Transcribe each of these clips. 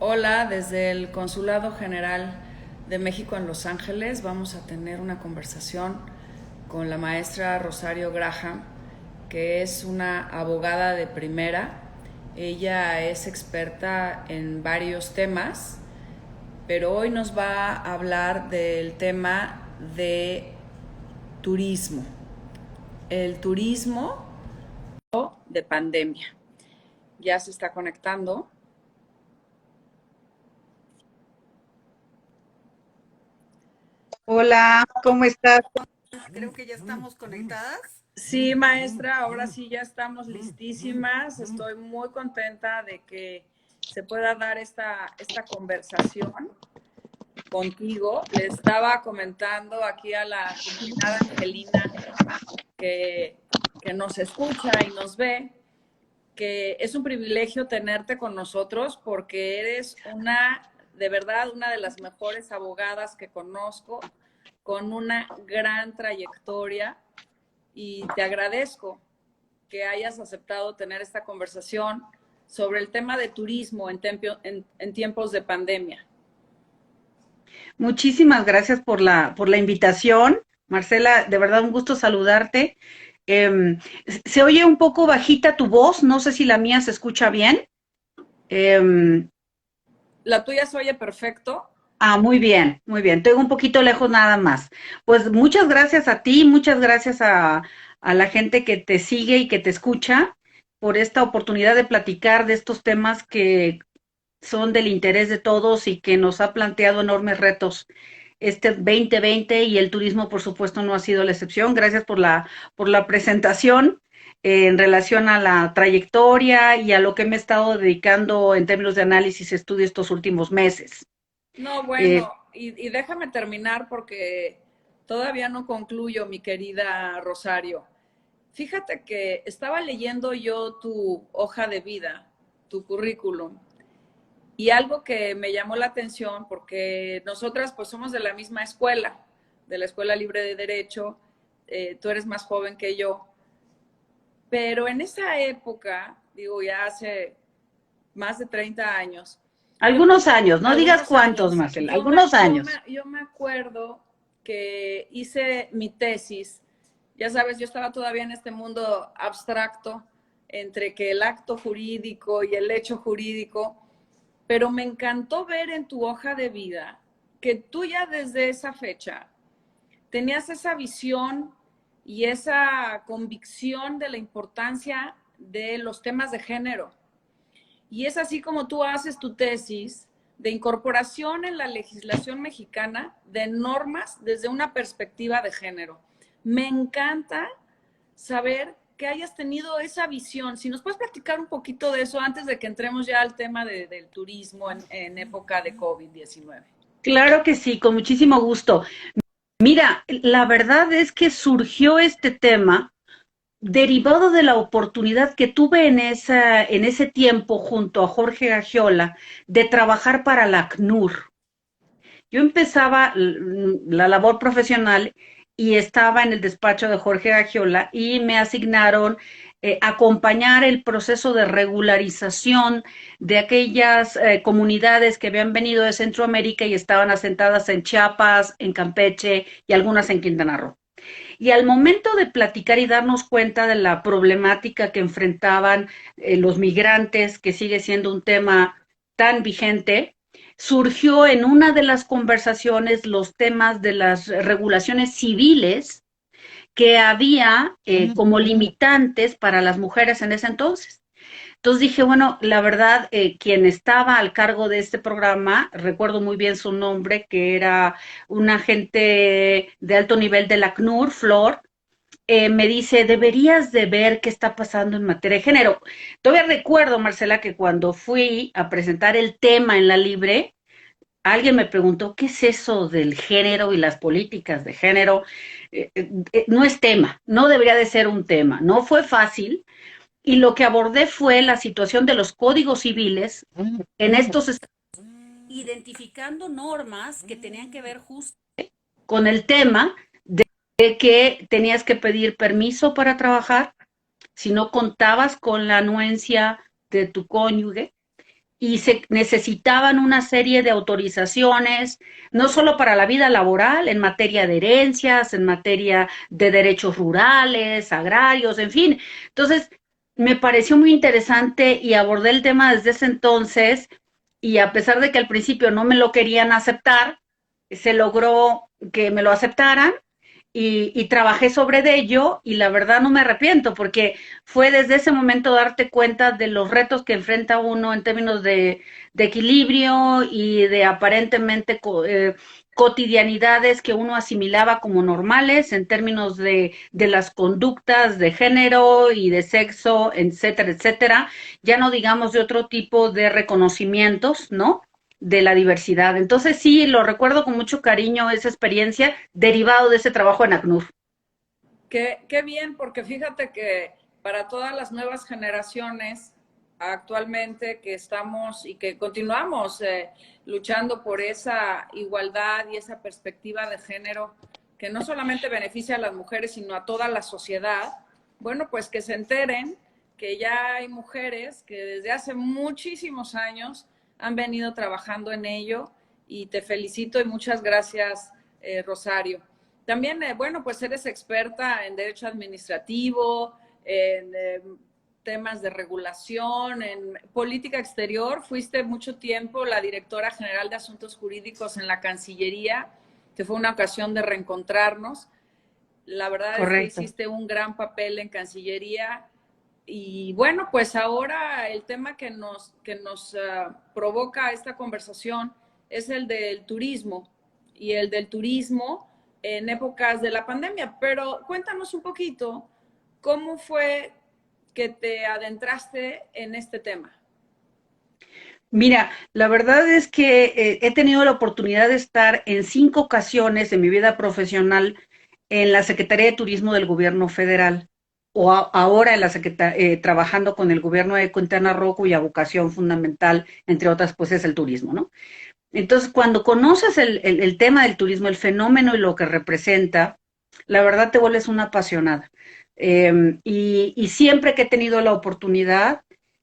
Hola, desde el Consulado General de México en Los Ángeles vamos a tener una conversación con la maestra Rosario Graham, que es una abogada de primera. Ella es experta en varios temas, pero hoy nos va a hablar del tema de turismo. El turismo de pandemia. Ya se está conectando. Hola, ¿cómo estás? Creo que ya estamos conectadas. Sí, maestra, ahora sí ya estamos listísimas. Estoy muy contenta de que se pueda dar esta conversación contigo. Le estaba comentando aquí a la comunidad angelina que, que nos escucha y nos ve, que es un privilegio tenerte con nosotros porque eres de verdad, una de las mejores abogadas que conozco, con una gran trayectoria y te agradezco que hayas aceptado tener esta conversación sobre el tema de turismo en tiempos de pandemia. Muchísimas gracias por la invitación. Marcela, de verdad un gusto saludarte. Se oye un poco bajita tu voz, no sé si la mía se escucha bien. Em, La tuya se oye perfecto. muy bien, muy bien. Estoy un poquito lejos nada más. Pues muchas gracias a ti, muchas gracias a la gente que te sigue y que te escucha por esta oportunidad de platicar de estos temas que son del interés de todos y que nos ha planteado enormes retos este 2020 y el turismo, por supuesto, no ha sido la excepción. Gracias por la presentación en relación a la trayectoria y a lo que me he estado dedicando en términos de análisis y estudio estos últimos meses. No, Eh, bueno, y déjame terminar porque todavía no concluyo, mi querida Rosario. Fíjate que estaba leyendo yo tu hoja de vida, tu currículum, y algo que me llamó la atención, porque nosotras pues somos de la misma escuela, de la Escuela Libre de Derecho. Tú eres más joven que yo, pero en esa época, digo ya hace más de 30 años, yo me, algunos años, no digas algunos cuántos, años, Marcela, algunos años. yo me acuerdo que hice mi tesis. Ya sabes, yo estaba todavía en este mundo abstracto entre que el acto jurídico y el hecho jurídico, pero me encantó ver en tu hoja de vida que tú ya desde esa fecha tenías esa visión y esa convicción de la importancia de los temas de género. Y es así como tú haces tu tesis de incorporación en la legislación mexicana de normas desde una perspectiva de género. Me encanta saber que hayas tenido esa visión. Si nos puedes platicar un poquito de eso antes de que entremos ya al tema del turismo en época de COVID-19. Claro que sí, con muchísimo gusto. Mira, la verdad es que surgió este tema derivado de la oportunidad que tuve en ese tiempo junto a Jorge Agiola de trabajar para la ACNUR. Yo empezaba la labor profesional y estaba en el despacho de Jorge Agiola y me asignaron acompañar el proceso de regularización de aquellas comunidades que habían venido de Centroamérica y estaban asentadas en Chiapas, en Campeche y algunas en Quintana Roo. Y al momento de platicar y darnos cuenta de la problemática que enfrentaban los migrantes, que sigue siendo un tema tan vigente, surgió en una de las conversaciones los temas de las regulaciones civiles que había como limitantes para las mujeres en ese entonces. Entonces dije, bueno, la verdad, quien estaba al cargo de este programa, recuerdo muy bien su nombre, que era un agente de alto nivel de la CNUR, Flor, me dice, deberías de ver qué está pasando en materia de género. Todavía recuerdo, Marcela, que cuando fui a presentar el tema en la Libre, alguien me preguntó, ¿qué es eso del género y las políticas de género? No es tema, no debería de ser un tema. No fue fácil, y lo que abordé fue la situación de los códigos civiles en estos estados, identificando normas que tenían que ver justo con el tema de que tenías que pedir permiso para trabajar si no contabas con la anuencia de tu cónyuge, y se necesitaban una serie de autorizaciones, no solo para la vida laboral, en materia de herencias, en materia de derechos rurales, agrarios, en fin. Entonces, me pareció muy interesante y abordé el tema desde ese entonces y a pesar de que al principio no me lo querían aceptar, se logró que me lo aceptaran y trabajé sobre ello y la verdad no me arrepiento porque fue desde ese momento darte cuenta de los retos que enfrenta uno en términos de equilibrio y de aparentemente cotidianidades que uno asimilaba como normales en términos de las conductas de género y de sexo, etcétera, etcétera, ya no digamos de otro tipo de reconocimientos, ¿no? De la diversidad. Entonces sí, lo recuerdo con mucho cariño esa experiencia derivado de ese trabajo en ACNUR. Qué bien, porque fíjate que para todas las nuevas generaciones actualmente que estamos y que continuamos luchando por esa igualdad y esa perspectiva de género que no solamente beneficia a las mujeres, sino a toda la sociedad, bueno, pues que se enteren que ya hay mujeres que desde hace muchísimos años han venido trabajando en ello y te felicito y muchas gracias, Rosario. También, bueno, pues eres experta en derecho administrativo, en temas de regulación, en política exterior. Fuiste mucho tiempo la directora general de Asuntos Jurídicos en la Cancillería, que fue una ocasión de reencontrarnos. La verdad es que Correcto. hiciste un gran papel en Cancillería. Y bueno, pues ahora el tema que nos provoca esta conversación es el del turismo y el del turismo en épocas de la pandemia. Pero cuéntanos un poquito cómo fue que te adentraste en este tema. Mira, la verdad es que he tenido la oportunidad de estar en 5 ocasiones de mi vida profesional en la Secretaría de Turismo del Gobierno Federal o ahora en la trabajando con el gobierno de Quintana Roo, cuya vocación fundamental, entre otras, pues es el turismo, ¿no? Entonces, cuando conoces el tema del turismo, el fenómeno y lo que representa, la verdad te vuelves una apasionada. Y siempre que he tenido la oportunidad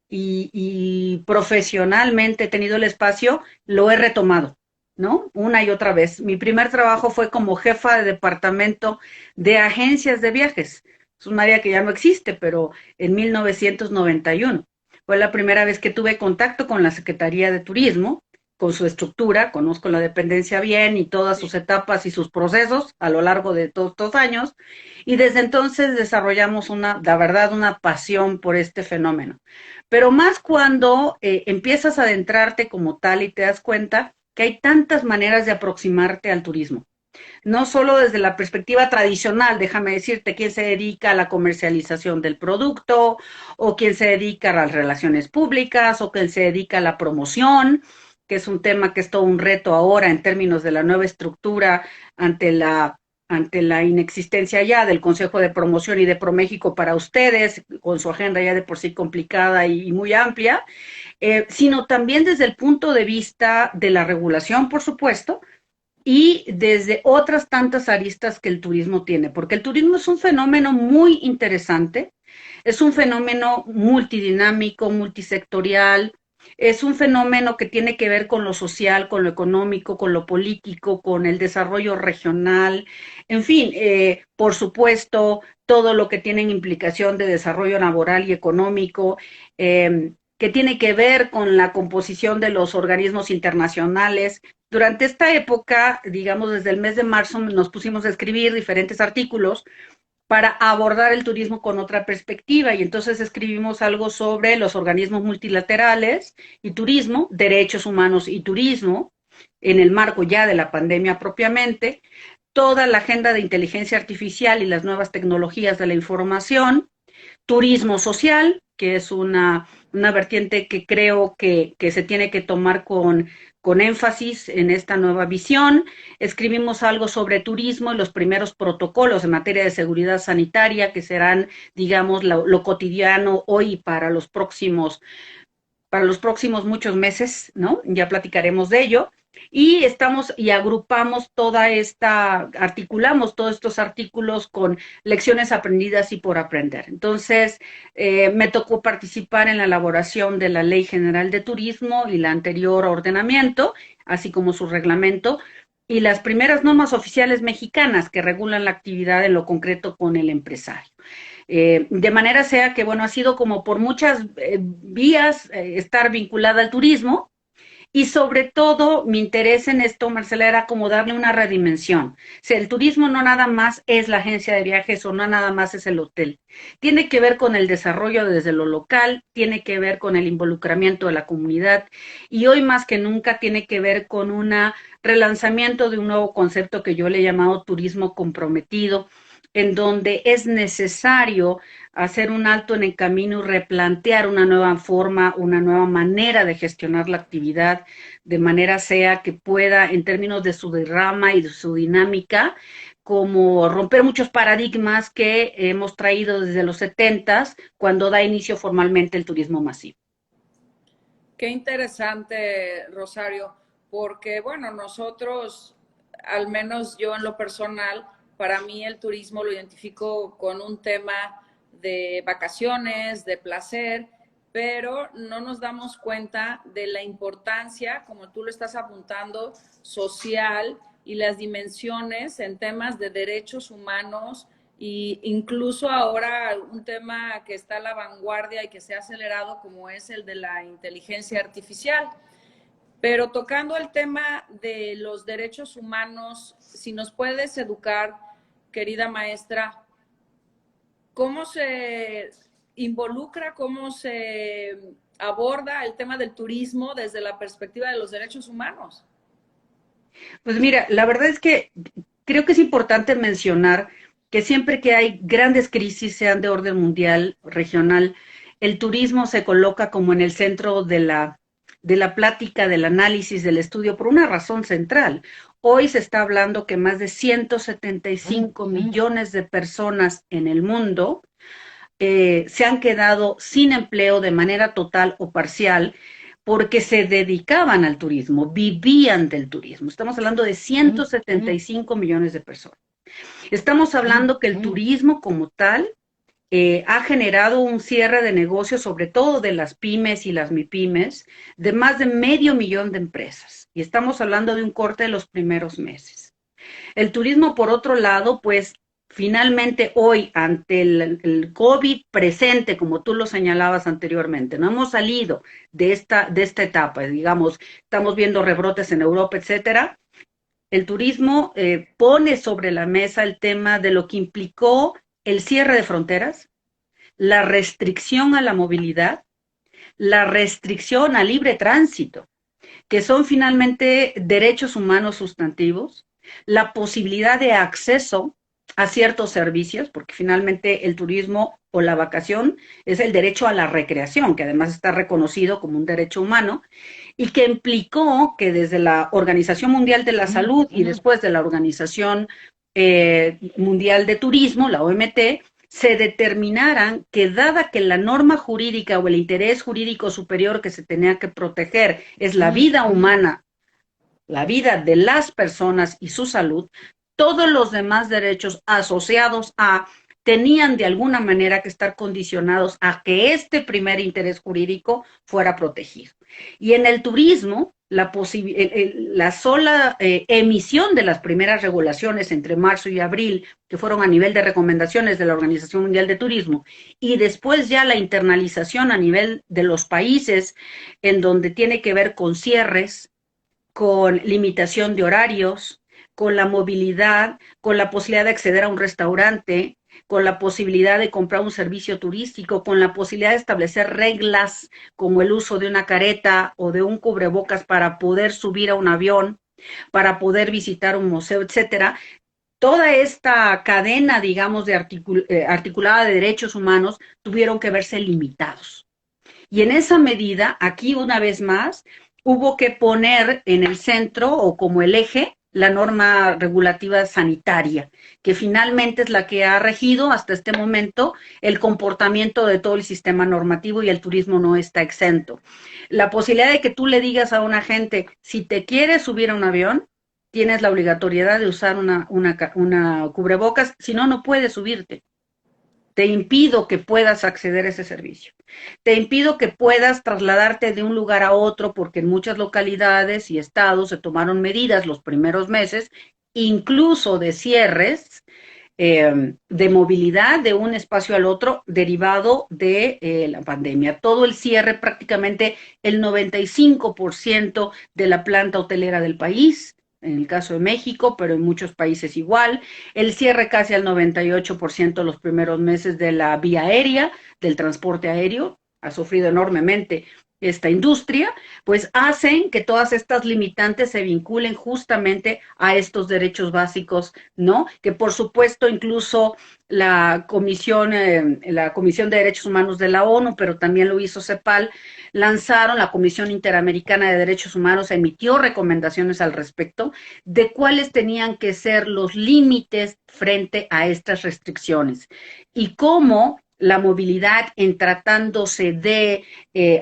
y profesionalmente he tenido el espacio, lo he retomado, ¿no? Una y otra vez. Mi primer trabajo fue como jefa de departamento de agencias de viajes. Es un área que ya no existe, pero en 1991 fue la primera vez que tuve contacto con la Secretaría de Turismo, con su estructura, conozco la dependencia bien y todas sus Sí. etapas y sus procesos a lo largo de todos estos años, y desde entonces desarrollamos la verdad, una pasión por este fenómeno. Pero más cuando empiezas a adentrarte como tal y te das cuenta que hay tantas maneras de aproximarte al turismo. No solo desde la perspectiva tradicional, déjame decirte, quién se dedica a la comercialización del producto, o quién se dedica a las relaciones públicas, o quién se dedica a la promoción, que es un tema que es todo un reto ahora en términos de la nueva estructura ante la inexistencia ya del Consejo de Promoción y de ProMéxico para ustedes, con su agenda ya de por sí complicada y muy amplia, sino también desde el punto de vista de la regulación, por supuesto, y desde otras tantas aristas que el turismo tiene, porque el turismo es un fenómeno muy interesante, es un fenómeno multidinámico, multisectorial, es un fenómeno que tiene que ver con lo social, con lo económico, con lo político, con el desarrollo regional, en fin, por supuesto, todo lo que tiene implicación de desarrollo laboral y económico, que tiene que ver con la composición de los organismos internacionales. Durante esta época, digamos desde el mes de marzo, nos pusimos a escribir diferentes artículos para abordar el turismo con otra perspectiva y entonces escribimos algo sobre los organismos multilaterales y turismo, derechos humanos y turismo, en el marco ya de la pandemia propiamente, toda la agenda de inteligencia artificial y las nuevas tecnologías de la información, turismo social, que es una vertiente que creo que se tiene que tomar con énfasis en esta nueva visión. Escribimos algo sobre turismo y los primeros protocolos en materia de seguridad sanitaria, que serán, digamos, lo cotidiano hoy para los próximos muchos meses, ¿no? Ya platicaremos de ello. y agrupamos articulamos todos estos artículos con lecciones aprendidas y por aprender. Entonces, me tocó participar en la elaboración de la Ley General de Turismo y la anterior ordenamiento, así como su reglamento, y las primeras normas oficiales mexicanas que regulan la actividad en lo concreto con el empresario. De manera sea que, bueno, ha sido como por muchas vías estar vinculada al turismo, y sobre todo, mi interés en esto, Marcela, era como darle una redimensión. O sea, el turismo no nada más es la agencia de viajes o no nada más es el hotel. Tiene que ver con el desarrollo desde lo local, tiene que ver con el involucramiento de la comunidad y hoy más que nunca tiene que ver con un relanzamiento de un nuevo concepto que yo le he llamado turismo comprometido, en donde es necesario hacer un alto en el camino y replantear una nueva forma, una nueva manera de gestionar la actividad, de manera sea que pueda, en términos de su derrama y de su dinámica, como romper muchos paradigmas que hemos traído desde los 70s, cuando da inicio formalmente el turismo masivo. Qué interesante, Rosario, porque bueno, nosotros, al menos yo en lo personal, para mí el turismo lo identifico con un tema de vacaciones, de placer, pero no nos damos cuenta de la importancia, como tú lo estás apuntando, social y las dimensiones en temas de derechos humanos y incluso ahora un tema que está a la vanguardia y que se ha acelerado como es el de la inteligencia artificial. Pero tocando el tema de los derechos humanos, si nos puedes educar, querida maestra, ¿cómo se involucra, cómo se aborda el tema del turismo desde la perspectiva de los derechos humanos? Pues mira, la verdad es que creo que es importante mencionar que siempre que hay grandes crisis, sean de orden mundial, regional, el turismo se coloca como en el centro de la plática, del análisis, del estudio, por una razón central. Hoy se está hablando que más de 175 millones de personas en el mundo se han quedado sin empleo de manera total o parcial porque se dedicaban al turismo, vivían del turismo. Estamos hablando de 175 millones de personas. Estamos hablando que el turismo como tal ha generado un cierre de negocios, sobre todo de las pymes y las mipymes, de más de 500,000 de empresas. Y estamos hablando de un corte de los primeros meses. El turismo, por otro lado, pues finalmente hoy, ante el COVID presente, como tú lo señalabas anteriormente, no hemos salido de esta etapa, digamos, estamos viendo rebrotes en Europa, etcétera. El turismo pone sobre la mesa el tema de lo que implicó el cierre de fronteras, la restricción a la movilidad, la restricción al libre tránsito, que son finalmente derechos humanos sustantivos, la posibilidad de acceso a ciertos servicios, porque finalmente el turismo o la vacación es el derecho a la recreación, que además está reconocido como un derecho humano, y que implicó que desde la Organización Mundial de la Salud y después de la Organización Mundial de Turismo, la OMT, se determinaran que dada que la norma jurídica o el interés jurídico superior que se tenía que proteger es la vida humana, la vida de las personas y su salud, todos los demás derechos asociados a tenían de alguna manera que estar condicionados a que este primer interés jurídico fuera protegido. Y en el turismo, la sola emisión de las primeras regulaciones entre marzo y abril, que fueron a nivel de recomendaciones de la Organización Mundial de Turismo, y después ya la internalización a nivel de los países, en donde tiene que ver con cierres, con limitación de horarios, con la movilidad, con la posibilidad de acceder a un restaurante, con la posibilidad de comprar un servicio turístico, con la posibilidad de establecer reglas como el uso de una careta o de un cubrebocas para poder subir a un avión, para poder visitar un museo, etcétera. Toda esta cadena, digamos, articulada de derechos humanos tuvieron que verse limitados. Y en esa medida, aquí una vez más, hubo que poner en el centro o como el eje la norma regulativa sanitaria, que finalmente es la que ha regido hasta este momento el comportamiento de todo el sistema normativo y el turismo no está exento. La posibilidad de que tú le digas a una gente, si te quieres subir a un avión, tienes la obligatoriedad de usar una cubrebocas, si no, no puedes subirte. Te impido que puedas acceder a ese servicio. Te impido que puedas trasladarte de un lugar a otro porque en muchas localidades y estados se tomaron medidas los primeros meses, incluso de cierres de movilidad de un espacio al otro derivado de la pandemia. Todo el cierre, prácticamente el 95% de la planta hotelera del país, en el caso de México, pero en muchos países igual, el cierre casi al 98% los primeros meses de la vía aérea, del transporte aéreo, ha sufrido enormemente esta industria, pues hacen que todas estas limitantes se vinculen justamente a estos derechos básicos, ¿no? Que por supuesto incluso la Comisión de Derechos Humanos de la ONU, pero también lo hizo CEPAL, lanzaron, la Comisión Interamericana de Derechos Humanos emitió recomendaciones al respecto de cuáles tenían que ser los límites frente a estas restricciones y cómo la movilidad en tratándose de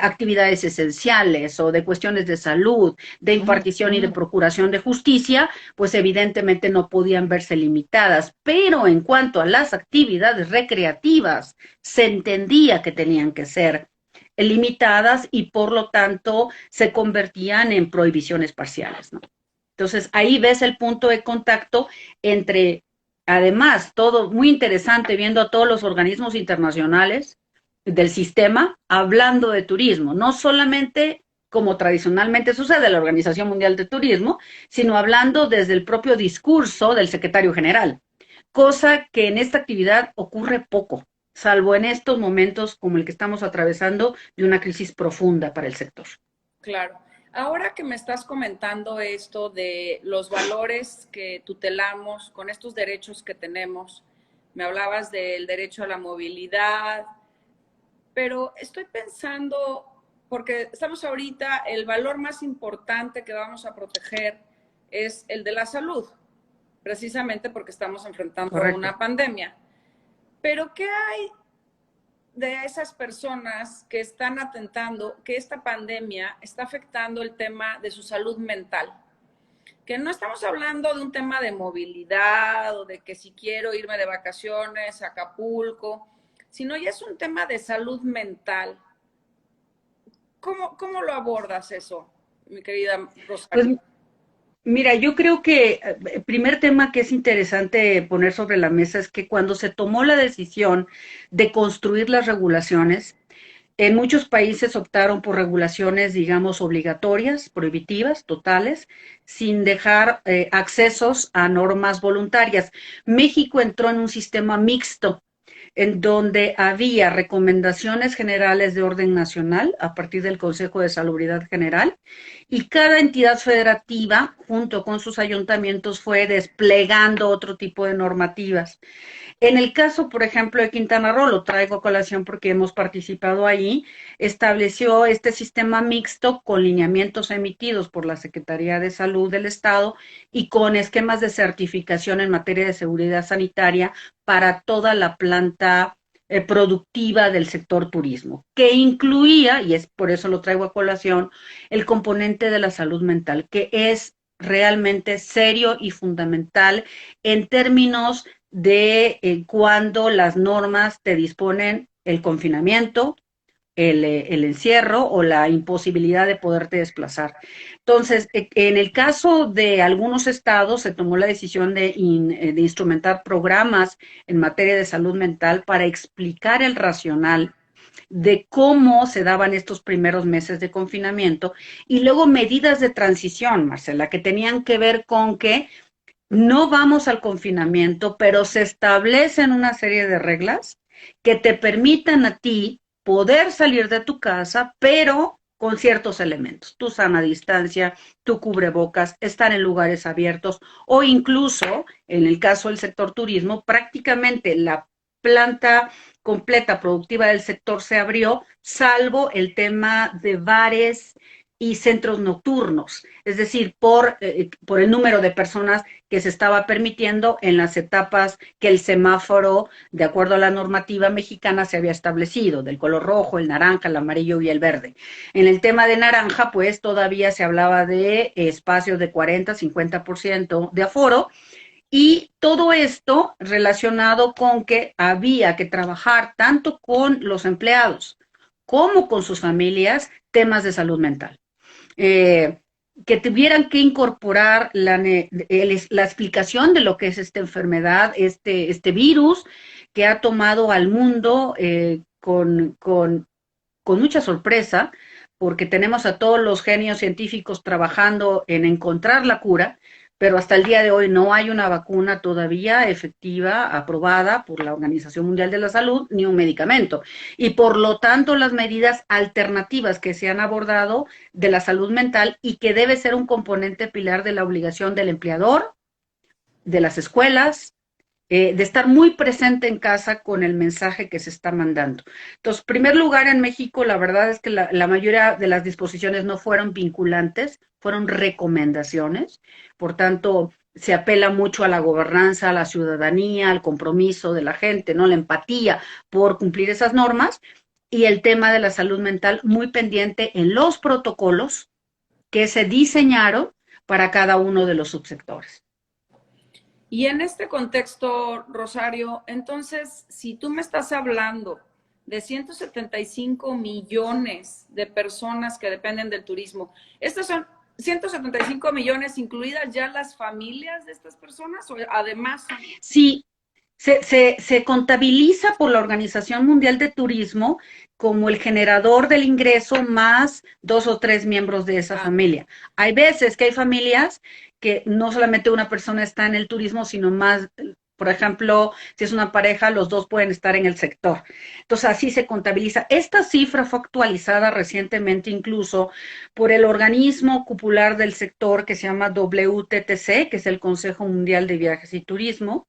actividades esenciales o de cuestiones de salud, de impartición y de procuración de justicia, pues evidentemente no podían verse limitadas. Pero en cuanto a las actividades recreativas, se entendía que tenían que ser limitadas y por lo tanto se convertían en prohibiciones parciales, ¿no? Entonces ahí ves el punto de contacto entre, además, todo muy interesante viendo a todos los organismos internacionales del sistema hablando de turismo, no solamente como tradicionalmente sucede la Organización Mundial de Turismo, sino hablando desde el propio discurso del secretario general, cosa que en esta actividad ocurre poco, salvo en estos momentos como el que estamos atravesando de una crisis profunda para el sector. Claro. Ahora que me estás comentando esto de los valores que tutelamos con estos derechos que tenemos, me hablabas del derecho a la movilidad, pero estoy pensando, porque estamos ahorita, el valor más importante que vamos a proteger es el de la salud, precisamente porque estamos enfrentando Correcto. una pandemia. Pero ¿qué hay de esas personas que están atentando, que esta pandemia está afectando el tema de su salud mental? Que no estamos hablando de un tema de movilidad o de que si quiero irme de vacaciones a Acapulco, sino ya es un tema de salud mental. ¿Cómo lo abordas eso, mi querida Rosario? Pues mira, yo creo que el primer tema que es interesante poner sobre la mesa es que cuando se tomó la decisión de construir las regulaciones, en muchos países optaron por regulaciones, digamos, obligatorias, prohibitivas, totales, sin dejar accesos a normas voluntarias. México entró en un sistema mixto en donde había recomendaciones generales de orden nacional a partir del Consejo de Salubridad General y cada entidad federativa, junto con sus ayuntamientos, fue desplegando otro tipo de normativas. En el caso, por ejemplo, de Quintana Roo, lo traigo a colación porque hemos participado ahí, estableció este sistema mixto con lineamientos emitidos por la Secretaría de Salud del Estado y con esquemas de certificación en materia de seguridad sanitaria para toda la planta productiva del sector turismo, que incluía, y es por eso lo traigo a colación, el componente de la salud mental, que es realmente serio y fundamental en términos de cuando las normas te disponen el confinamiento, el encierro o la imposibilidad de poderte desplazar. Entonces, en el caso de algunos estados se tomó la decisión de instrumentar programas en materia de salud mental para explicar el racional de cómo se daban estos primeros meses de confinamiento y luego medidas de transición, Marcela, que tenían que ver con que no vamos al confinamiento, pero se establecen una serie de reglas que te permitan a ti poder salir de tu casa, pero con ciertos elementos, tu sana distancia, tu cubrebocas, estar en lugares abiertos o incluso, en el caso del sector turismo, prácticamente la planta completa productiva del sector se abrió, salvo el tema de bares y centros nocturnos, es decir, por el número de personas que se estaba permitiendo en las etapas que el semáforo, de acuerdo a la normativa mexicana, se había establecido, del color rojo, el naranja, el amarillo y el verde. En el tema de naranja, pues todavía se hablaba de espacios de 40, 50% de aforo, y todo esto relacionado con que había que trabajar tanto con los empleados como con sus familias temas de salud mental. Eh, que tuvieran que incorporar la explicación de lo que es esta enfermedad, este virus que ha tomado al mundo con mucha sorpresa, porque tenemos a todos los genios científicos trabajando en encontrar la cura, pero hasta el día de hoy no hay una vacuna todavía efectiva, aprobada por la Organización Mundial de la Salud, ni un medicamento. Y por lo tanto, las medidas alternativas que se han abordado de la salud mental y que debe ser un componente pilar de la obligación del empleador, de las escuelas, de estar muy presente en casa con el mensaje que se está mandando. Entonces, en primer lugar, en México, la verdad es que la mayoría de las disposiciones no fueron vinculantes, fueron recomendaciones. Por tanto, se apela mucho a la gobernanza, a la ciudadanía, al compromiso de la gente, ¿no? La empatía por cumplir esas normas, y el tema de la salud mental muy pendiente en los protocolos que se diseñaron para cada uno de los subsectores. Y en este contexto, Rosario, entonces, si tú me estás hablando de 175 millones de personas que dependen del turismo, ¿estos son 175 millones incluidas ya las familias de estas personas o además son? Sí, se contabiliza por la Organización Mundial de Turismo como el generador del ingreso más 2 o 3 miembros de esa familia. Hay veces que hay familias que no solamente una persona está en el turismo, sino más, por ejemplo, si es una pareja, los dos pueden estar en el sector. Entonces, así se contabiliza. Esta cifra fue actualizada recientemente incluso por el organismo cupular del sector que se llama WTTC, que es el Consejo Mundial de Viajes y Turismo,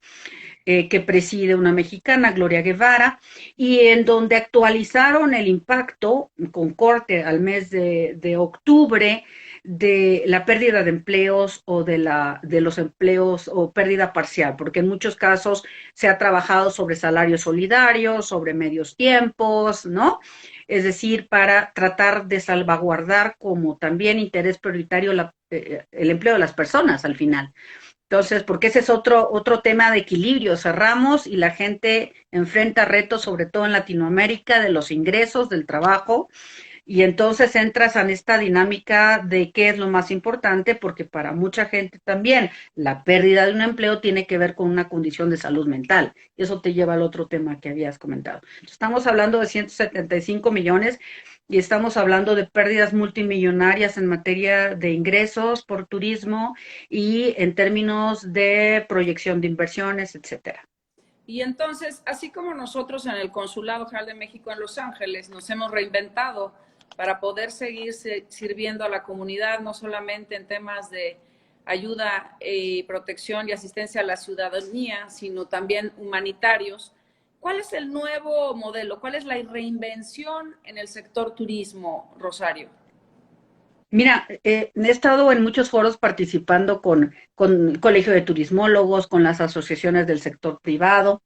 que preside una mexicana, Gloria Guevara, y en donde actualizaron el impacto con corte al mes de octubre de la pérdida de empleos o de los empleos o pérdida parcial, porque en muchos casos se ha trabajado sobre salarios solidarios, sobre medios tiempos, ¿no? Es decir, para tratar de salvaguardar como también interés prioritario el empleo de las personas al final. Entonces, porque ese es otro tema de equilibrio, cerramos y la gente enfrenta retos, sobre todo en Latinoamérica, de los ingresos, del trabajo, y entonces entras en esta dinámica de qué es lo más importante, porque para mucha gente también la pérdida de un empleo tiene que ver con una condición de salud mental. Y eso te lleva al otro tema que habías comentado. Estamos hablando de 175 millones y estamos hablando de pérdidas multimillonarias en materia de ingresos por turismo y en términos de proyección de inversiones, etcétera. Y entonces, así como nosotros en el Consulado General de México en Los Ángeles nos hemos reinventado para poder seguir sirviendo a la comunidad, no solamente en temas de ayuda y protección y asistencia a la ciudadanía, sino también humanitarios. ¿Cuál es el nuevo modelo? ¿Cuál es la reinvención en el sector turismo, Rosario? Mira, he estado en muchos foros participando con el Colegio de Turismólogos, con las asociaciones del sector privado,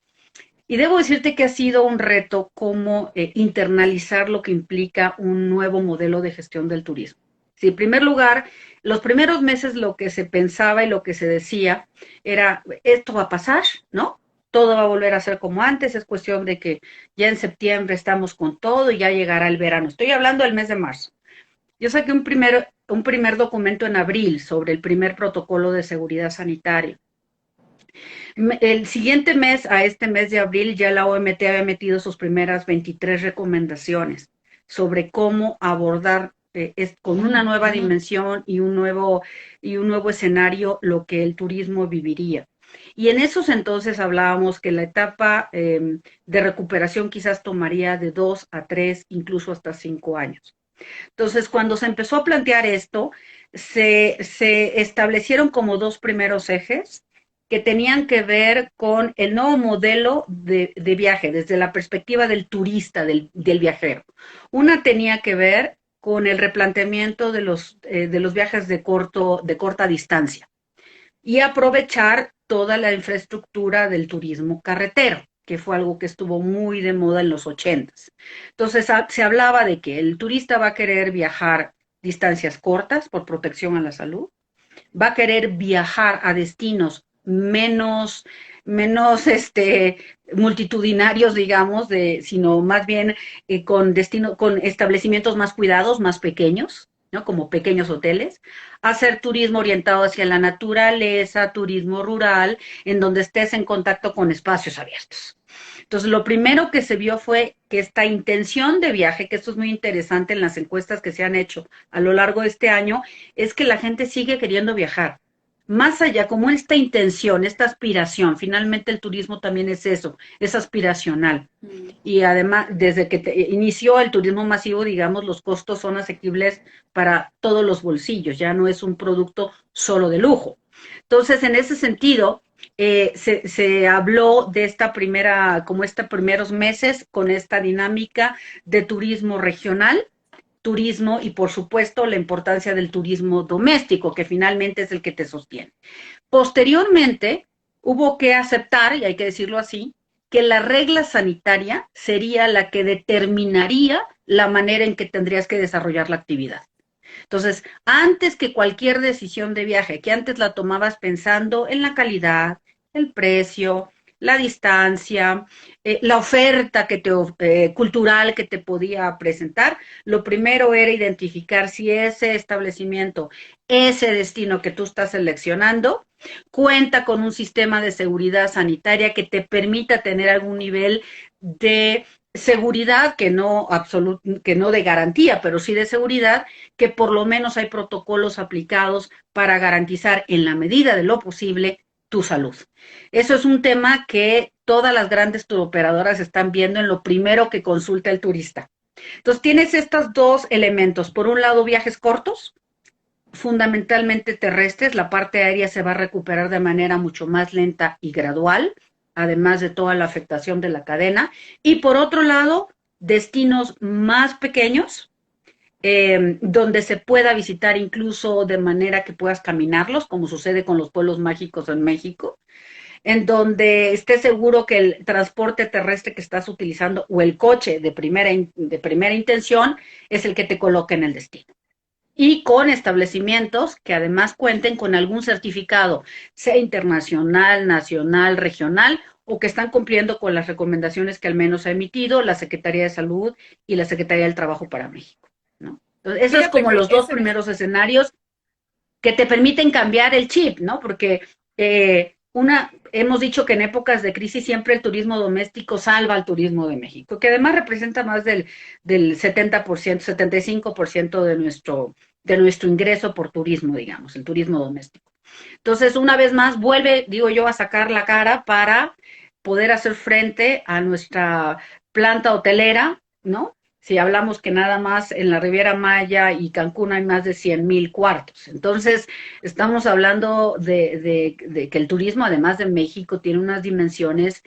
y debo decirte que ha sido un reto cómo internalizar lo que implica un nuevo modelo de gestión del turismo. Sí, en primer lugar, los primeros meses lo que se pensaba y lo que se decía era, esto va a pasar, ¿no? Todo va a volver a ser como antes, es cuestión de que ya en septiembre estamos con todo y ya llegará el verano. Estoy hablando del mes de marzo. Yo saqué un primer documento en abril sobre el primer protocolo de seguridad sanitaria. El siguiente mes, a este mes de abril, ya la OMT había metido sus primeras 23 recomendaciones sobre cómo abordar con una nueva dimensión y un nuevo escenario lo que el turismo viviría. Y en esos entonces hablábamos que la etapa de recuperación quizás tomaría de 2 a 3, incluso hasta 5 años. Entonces, cuando se empezó a plantear esto, se establecieron como 2 primeros ejes que tenían que ver con el nuevo modelo de viaje desde la perspectiva del turista, del viajero. Una tenía que ver con el replanteamiento de los viajes de corta distancia y aprovechar toda la infraestructura del turismo carretero, que fue algo que estuvo muy de moda en los 80s. Entonces se hablaba de que el turista va a querer viajar distancias cortas por protección a la salud, va a querer viajar a destinos menos multitudinarios, digamos, sino más bien con establecimientos más cuidados, más pequeños, ¿no? Como pequeños hoteles, hacer turismo orientado hacia la naturaleza, turismo rural, en donde estés en contacto con espacios abiertos. Entonces, lo primero que se vio fue que esta intención de viaje, que esto es muy interesante en las encuestas que se han hecho a lo largo de este año, es que la gente sigue queriendo viajar. Más allá, como esta intención, esta aspiración, finalmente el turismo también es eso, es aspiracional. Y además, desde que inició el turismo masivo, digamos, los costos son asequibles para todos los bolsillos, ya no es un producto solo de lujo. Entonces, en ese sentido, se habló de como estos primeros meses con esta dinámica de turismo regional, turismo y por supuesto la importancia del turismo doméstico, que finalmente es el que te sostiene. Posteriormente, hubo que aceptar, y hay que decirlo así, que la regla sanitaria sería la que determinaría la manera en que tendrías que desarrollar la actividad. Entonces, antes que cualquier decisión de viaje, que antes la tomabas pensando en la calidad, el precio, la distancia, la oferta cultural que te podía presentar, lo primero era identificar si ese establecimiento, ese destino que tú estás seleccionando, cuenta con un sistema de seguridad sanitaria que te permita tener algún nivel de seguridad, que no de garantía, pero sí de seguridad, que por lo menos hay protocolos aplicados para garantizar en la medida de lo posible tu salud. Eso es un tema que todas las grandes turoperadoras están viendo en lo primero que consulta el turista. Entonces tienes estos dos elementos. Por un lado, viajes cortos, fundamentalmente terrestres, la parte aérea se va a recuperar de manera mucho más lenta y gradual, además de toda la afectación de la cadena. Y por otro lado, destinos más pequeños, donde se pueda visitar incluso de manera que puedas caminarlos, como sucede con los pueblos mágicos en México, en donde estés seguro que el transporte terrestre que estás utilizando o el coche de primera intención es el que te coloca en el destino. Y con establecimientos que además cuenten con algún certificado, sea internacional, nacional, regional, o que están cumpliendo con las recomendaciones que al menos ha emitido la Secretaría de Salud y la Secretaría del Trabajo para México, ¿no? Entonces, eso es Fíjate como que los dos primeros escenarios que te permiten cambiar el chip, ¿no? Porque hemos dicho que en épocas de crisis siempre el turismo doméstico salva al turismo de México, que además representa más del 70%, 75% de nuestro ingreso por turismo, digamos, el turismo doméstico. Entonces, una vez más, vuelve, digo yo, a sacar la cara para poder hacer frente a nuestra planta hotelera, ¿no? Si hablamos que nada más en la Riviera Maya y Cancún hay más de 100,000 cuartos. Entonces, estamos hablando de que el turismo, además de México, tiene unas dimensiones,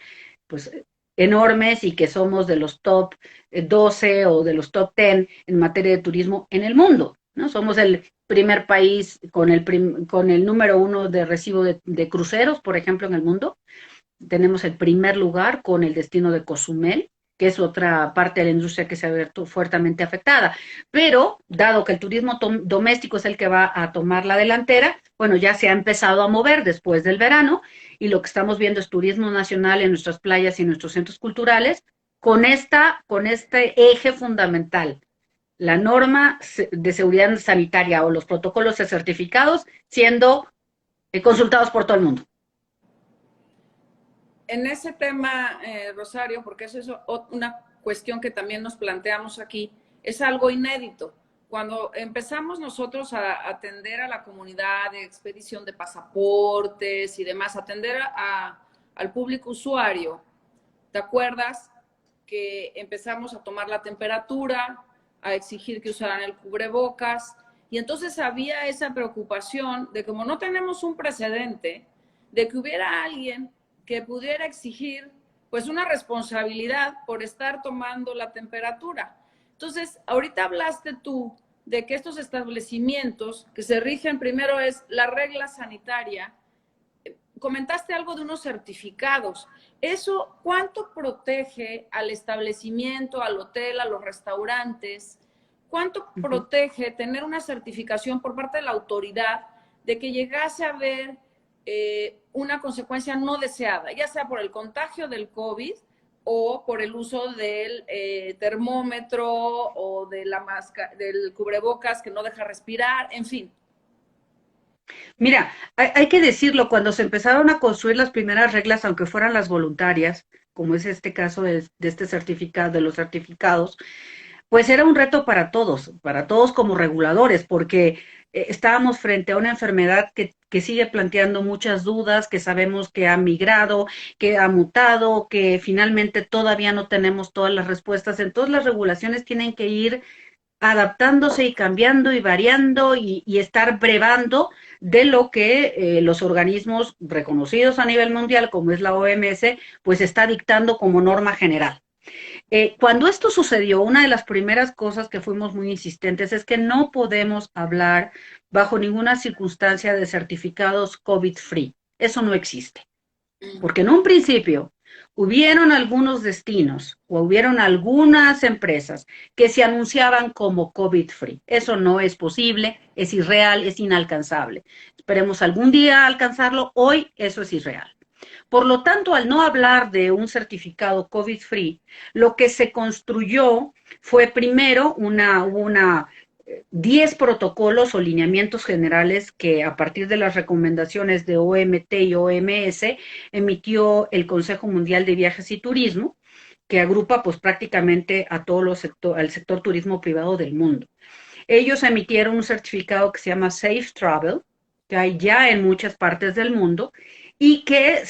pues, enormes y que somos de los top 12 o de los top 10 en materia de turismo en el mundo, ¿no? Somos el primer país con el número 1 de recibo de cruceros, por ejemplo, en el mundo. Tenemos el primer lugar con el destino de Cozumel, que es otra parte de la industria que se ha visto fuertemente afectada. Pero, dado que el turismo doméstico es el que va a tomar la delantera, bueno, ya se ha empezado a mover después del verano y lo que estamos viendo es turismo nacional en nuestras playas y en nuestros centros culturales con este eje fundamental, la norma de seguridad sanitaria o los protocolos certificados siendo consultados por todo el mundo. En ese tema, Rosario, porque eso es una cuestión que también nos planteamos aquí, es algo inédito. Cuando empezamos nosotros a atender a la comunidad de expedición de pasaportes y demás, atender al público usuario, ¿te acuerdas que empezamos a tomar la temperatura, a exigir que usaran el cubrebocas? Y entonces había esa preocupación de como no tenemos un precedente, de que hubiera alguien que pudiera exigir pues una responsabilidad por estar tomando la temperatura. Entonces, ahorita hablaste tú de que estos establecimientos que se rigen, primero es la regla sanitaria. Comentaste algo de unos certificados. ¿Eso cuánto protege al establecimiento, al hotel, a los restaurantes? ¿Cuánto protege tener una certificación por parte de la autoridad de que llegase a haber una consecuencia no deseada, ya sea por el contagio del COVID o por el uso del termómetro o de la máscara, del cubrebocas que no deja respirar, en fin? Mira, hay que decirlo, cuando se empezaron a construir las primeras reglas, aunque fueran las voluntarias, como es este caso de este certificado, de los certificados, pues era un reto para todos como reguladores, porque estábamos frente a una enfermedad que sigue planteando muchas dudas, que sabemos que ha migrado, que ha mutado, que finalmente todavía no tenemos todas las respuestas. Entonces las regulaciones tienen que ir adaptándose y cambiando y variando y estar brevando de lo que los organismos reconocidos a nivel mundial, como es la OMS, pues está dictando como norma general. Cuando esto sucedió, una de las primeras cosas que fuimos muy insistentes es que no podemos hablar bajo ninguna circunstancia de certificados COVID-free. Eso no existe. Porque en un principio hubieron algunos destinos o hubieron algunas empresas que se anunciaban como COVID-free. Eso no es posible, es irreal, es inalcanzable. Esperemos algún día alcanzarlo. Hoy eso es irreal. Por lo tanto, al no hablar de un certificado COVID-free, lo que se construyó fue primero una 10 protocolos o lineamientos generales que a partir de las recomendaciones de OMT y OMS emitió el Consejo Mundial de Viajes y Turismo, que agrupa pues prácticamente a todo al sector turismo privado del mundo. Ellos emitieron un certificado que se llama Safe Travel, que hay ya en muchas partes del mundo, y que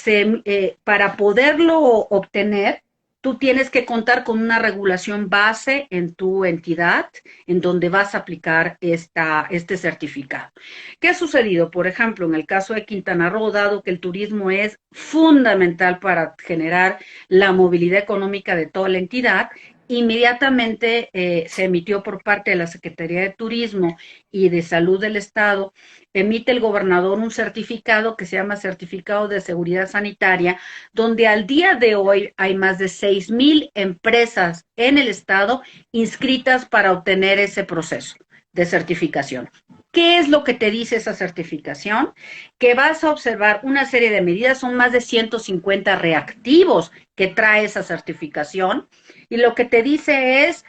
para poderlo obtener, tú tienes que contar con una regulación base en tu entidad en donde vas a aplicar este certificado. ¿Qué ha sucedido? Por ejemplo, en el caso de Quintana Roo, dado que el turismo es fundamental para generar la movilidad económica de toda la entidad, inmediatamente se emitió por parte de la Secretaría de Turismo y de Salud del Estado, emite el gobernador un certificado que se llama Certificado de Seguridad Sanitaria, donde al día de hoy hay más de 6,000 empresas en el Estado inscritas para obtener ese proceso de certificación. ¿Qué es lo que te dice esa certificación? Que vas a observar una serie de medidas, son más de 150 reactivos que trae esa certificación, y lo que te dice es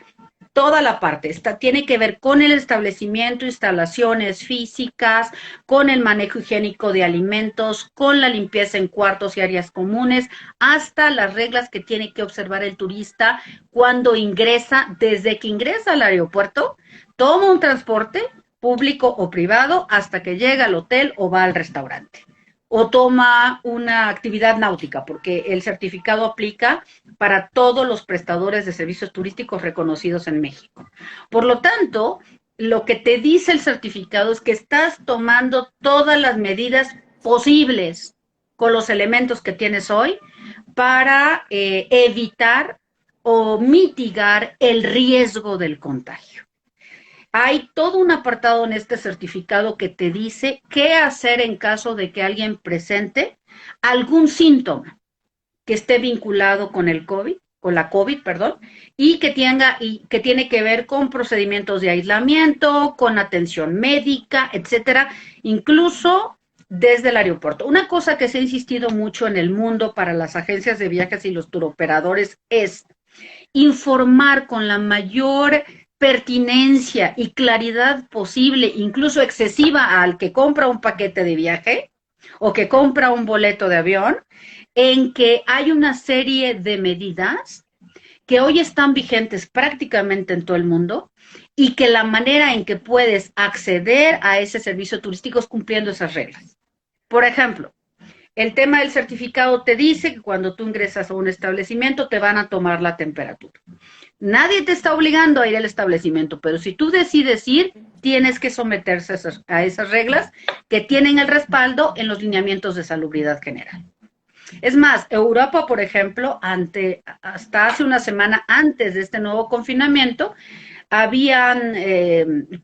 toda la parte, tiene que ver con el establecimiento, instalaciones físicas, con el manejo higiénico de alimentos, con la limpieza en cuartos y áreas comunes, hasta las reglas que tiene que observar el turista cuando ingresa, desde que ingresa al aeropuerto, toma un transporte público o privado hasta que llega al hotel o va al restaurante, o toma una actividad náutica, porque el certificado aplica para todos los prestadores de servicios turísticos reconocidos en México. Por lo tanto, lo que te dice el certificado es que estás tomando todas las medidas posibles con los elementos que tienes hoy para evitar o mitigar el riesgo del contagio. Hay todo un apartado en este certificado que te dice qué hacer en caso de que alguien presente algún síntoma que esté vinculado con el COVID, con la COVID, perdón, y que tiene que ver con procedimientos de aislamiento, con atención médica, etcétera, incluso desde el aeropuerto. Una cosa que se ha insistido mucho en el mundo para las agencias de viajes y los turoperadores es informar con la mayor pertinencia y claridad posible, incluso excesiva, al que compra un paquete de viaje o que compra un boleto de avión, en que hay una serie de medidas que hoy están vigentes prácticamente en todo el mundo y que la manera en que puedes acceder a ese servicio turístico es cumpliendo esas reglas. Por ejemplo, el tema del certificado te dice que cuando tú ingresas a un establecimiento te van a tomar la temperatura. Nadie te está obligando a ir al establecimiento, pero si tú decides ir, tienes que someterse a esas reglas que tienen el respaldo en los lineamientos de salubridad general. Es más, Europa, por ejemplo, hasta hace una semana antes de este nuevo confinamiento, habían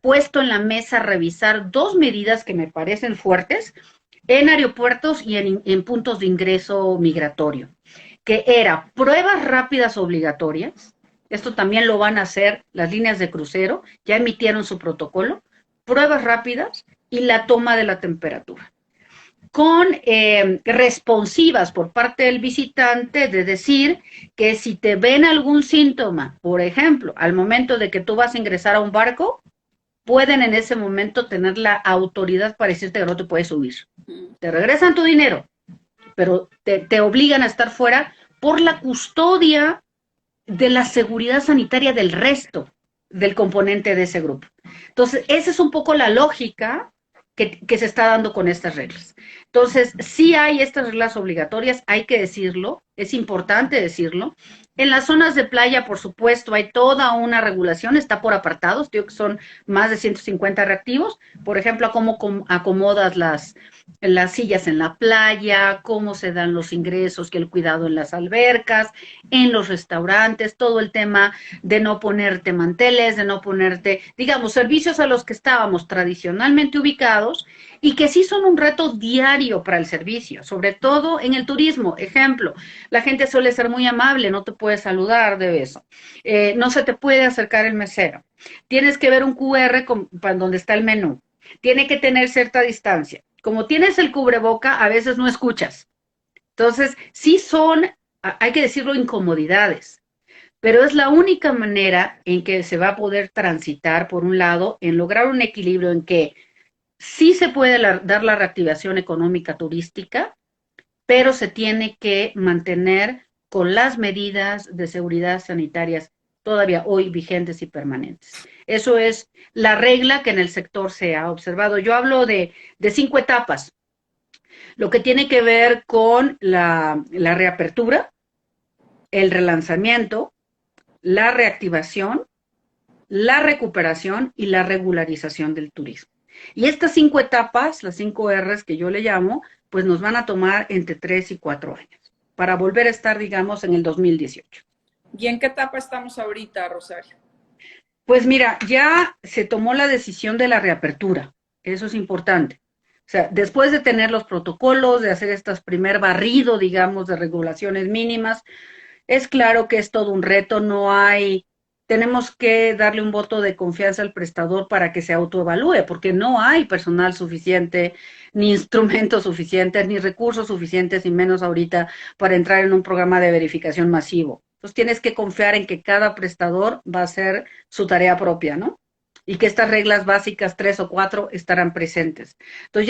puesto en la mesa revisar dos medidas que me parecen fuertes en aeropuertos y en puntos de ingreso migratorio, que era pruebas rápidas obligatorias. Esto también lo van a hacer las líneas de crucero, ya emitieron su protocolo, pruebas rápidas y la toma de la temperatura con responsivas por parte del visitante de decir que si te ven algún síntoma, por ejemplo, al momento de que tú vas a ingresar a un barco, pueden en ese momento tener la autoridad para decirte que no te puedes subir. Te regresan tu dinero, pero te obligan a estar fuera por la custodia de la seguridad sanitaria del resto del componente de ese grupo. Entonces, esa es un poco la lógica que se está dando con estas reglas. Entonces, sí hay estas reglas obligatorias, hay que decirlo, es importante decirlo. En las zonas de playa, por supuesto, hay toda una regulación, está por apartados, digo que son más de 150 reactivos. Por ejemplo, a cómo acomodas las sillas en la playa, cómo se dan los ingresos, que el cuidado en las albercas, en los restaurantes, todo el tema de no ponerte manteles, de no ponerte, digamos, servicios a los que estábamos tradicionalmente ubicados y que sí son un reto diario para el servicio, sobre todo en el turismo. Ejemplo, la gente suele ser muy amable, no te puede saludar de beso, no se te puede acercar el mesero, tienes que ver un QR donde está el menú, tiene que tener cierta distancia. Como tienes el cubreboca, a veces no escuchas. Entonces, sí son, hay que decirlo, incomodidades, pero es la única manera en que se va a poder transitar, por un lado, en lograr un equilibrio en que sí se puede dar la reactivación económica turística, pero se tiene que mantener con las medidas de seguridad sanitarias todavía hoy vigentes y permanentes. Eso es la regla que en el sector se ha observado. Yo hablo de 5 etapas. Lo que tiene que ver con la reapertura, el relanzamiento, la reactivación, la recuperación y la regularización del turismo. Y estas 5 etapas, las 5 R's que yo le llamo, pues nos van a tomar entre 3 y 4 años para volver a estar, digamos, en el 2018. ¿Y en qué etapa estamos ahorita, Rosario? Pues mira, ya se tomó la decisión de la reapertura, eso es importante. O sea, después de tener los protocolos, de hacer este primer barrido, digamos, de regulaciones mínimas, es claro que es todo un reto, no hay, tenemos que darle un voto de confianza al prestador para que se autoevalúe, porque no hay personal suficiente, ni instrumentos suficientes, ni recursos suficientes, y menos ahorita para entrar en un programa de verificación masivo. Entonces tienes que confiar en que cada prestador va a hacer su tarea propia, ¿no? Y que estas reglas básicas, 3 o 4, estarán presentes. Entonces